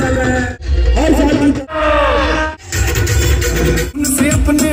चल रहे हैं हर साल से अपने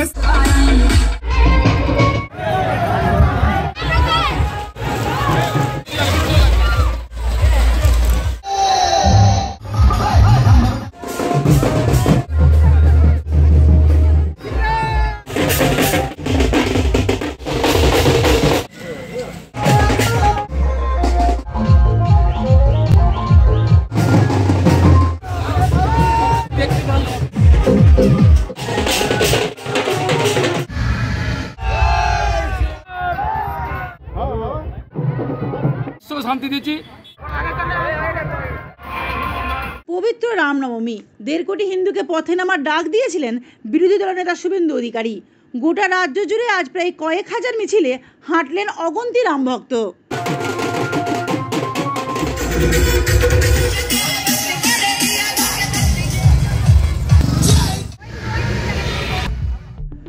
শান্তি দিচ্ছি। পবিত্র রামনবমী 1.5 কোটি হিন্দুকে পথে নামার ডাক দিয়েছিলেন বিরোধী দলনেতা শুভেন্দু অধিকারী। গোটা রাজ্য জুড়ে আজ প্রায় কয়েক হাজার মিছিলে হাঁটলেন অগন্তি রামভক্ত।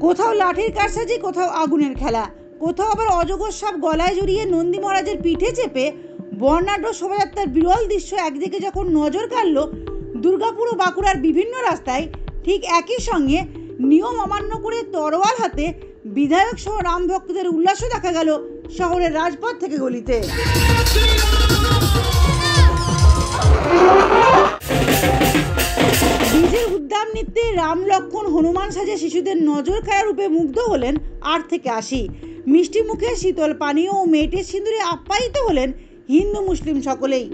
কোথাও লাঠির কারসাজি, কোথাও আগুনের খেলা, কোথাও আবার অজগর সাপ গলায় জড়িয়ে নন্দী মহারাজের পিঠে চেপে বর্ণাঢ্য শোভাযাত্রার বিরল দৃশ্য একদিকে যখন নজর কাড়ল দুর্গাপুর ও বাঁকুড়ার বিভিন্ন রাস্তায়, ঠিক একই সঙ্গে নিয়ম অমান্য করে তরোয়াল হাতে বিধায়ক সহ রাম ভক্তদের উল্লাসও দেখা গেল শহরের রাজপথ থেকে গলিতে। ডিজের উদ্দাম নৃত্যে রাম লক্ষ্মণ হনুমান সাজে শিশুদের নজর কাড়া রূপে মুগ্ধ হলেন 8 থেকে 80। মিষ্টি মুখে শীতল পানীয় ও মেয়েটির সিঁদুরে আপ্যায়িত হলেন হিন্দু মুসলিম সকলেই।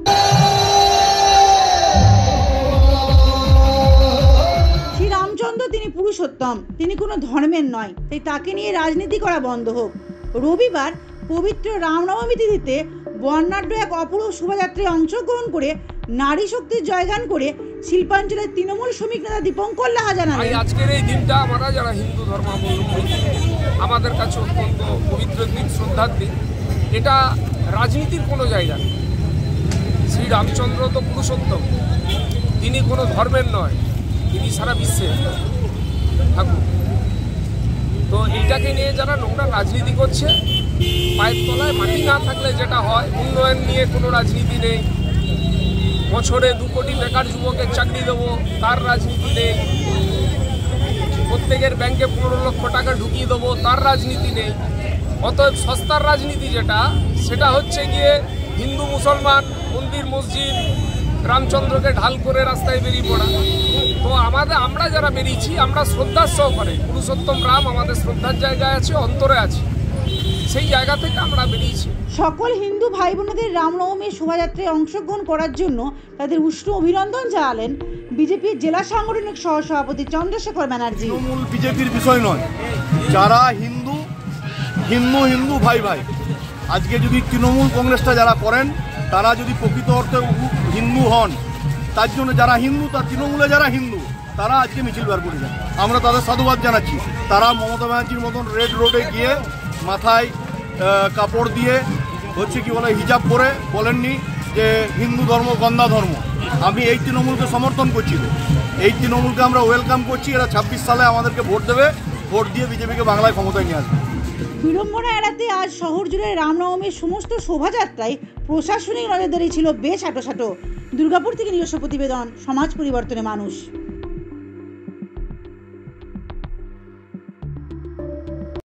শ্রী রামচন্দ্র তিনি পুরুষোত্তম, তিনি কোনো ধর্মের নয়, তাই তাকে নিয়ে রাজনীতি করা বন্ধ হোক। রবিবার পবিত্র রামনবমী তিথিতে বর্ণাঢ্য এক অপূর্ব শোভাযাত্রায় অংশগ্রহণ করে নারী শক্তির জয়গান করে শিল্পাঞ্চলের তৃণমূল শ্রমিক নেতা দীপঙ্কর লাহা জানালেন, আজকের এই দিনটা আমরা যারা হিন্দু ধর্মাবলম্বী আমাদের কাছে অত্যন্ত পবিত্র দিন, শ্রদ্ধার দিন। এটা রাজনীতির কোনো জায়গা নেই। শ্রী রামচন্দ্র তো পুরুষোত্তম, তিনি কোনো ধর্মের নয়, তিনি সারা বিশ্বের ঠাকুর। তো এইটাকে নিয়ে যারা নোংরা রাজনীতি করছে, পায়ের তলায় মাটি না থাকলে যেটা হয়, উন্নয়ন নিয়ে কোনো রাজনীতি নেই, বছরে 2 কোটি বেকার যুবকের চাকরি দেবো তার রাজনীতি নেই, প্রত্যেকের ব্যাংকে 15 লক্ষ টাকা ঢুকিয়ে দেবো তার রাজনীতি নেই। অতএব সস্তার রাজনীতি যেটা, সেটা হচ্ছে গিয়ে হিন্দু মুসলমান মন্দির মসজিদ রামচন্দ্রকে ঢাল করে রাস্তায় বেরিয়ে পড়া। তো আমরা যারা বেরিয়েছি, আমরা শ্রদ্ধার সহকারে, পুরুষোত্তম রাম আমাদের শ্রদ্ধার জায়গায় আছে, অন্তরে আছে, সেই জায়গা থেকে আমরা বেরিয়েছি। সকল হিন্দু ভাই বোনদের রামনবমীর শোভাযাত্রায় অংশগ্রহণ করার জন্য তাদের উষ্ণ অভিনন্দন জানালেন বিজেপির জেলা সাংগঠনিক সহসভাপতি চন্দ্রশেখর ব্যানার্জি। তৃণমূল বিজেপির বিষয় নয়, যারা হিন্দু হিন্দু হিন্দু ভাই ভাই। আজকে যদি তৃণমূল কংগ্রেসটা যারা করেন, তারা যদি প্রকৃত অর্থে হিন্দু হন, তার জন্য যারা হিন্দু, তার তৃণমূলে যারা হিন্দু, তারা আজকে মিছিল বের করে যান। আমরা তাদের সাধুবাদ জানাচ্ছি। তারা মমতা ব্যানার্জির মতন রেড রোডে গিয়ে মাথায় কাপড় দিয়ে হচ্ছে কি বলে হিজাব পরে বলেননি যে হিন্দু ধর্ম গন্ধা ধর্ম। আমি এই তৃণমূলকে সমর্থন করছি, এই তৃণমূলকে আমরা ওয়েলকাম করছি। এরা 26 সালে আমাদেরকে ভোট দেবে, ভোট দিয়ে বিজেপিকে বাংলায় ক্ষমতায় নিয়ে আসবে। বিড়ম্বনা এড়াতে আজ শহর জুড়ে রামনবমীর সমস্ত শোভাযাত্রায় প্রশাসনিক নজরদারি ছিল বেশ আঁটোসাঁটো। দুর্গাপুর থেকে নিজস্ব প্রতিবেদন, সমাজ পরিবর্তনে মানুষ।